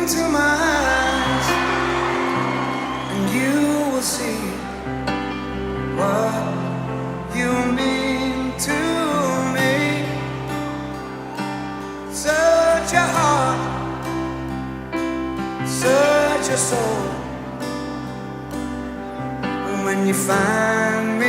into my eyes, and you will see what you mean to me. Search your heart, search your soul, and when you find me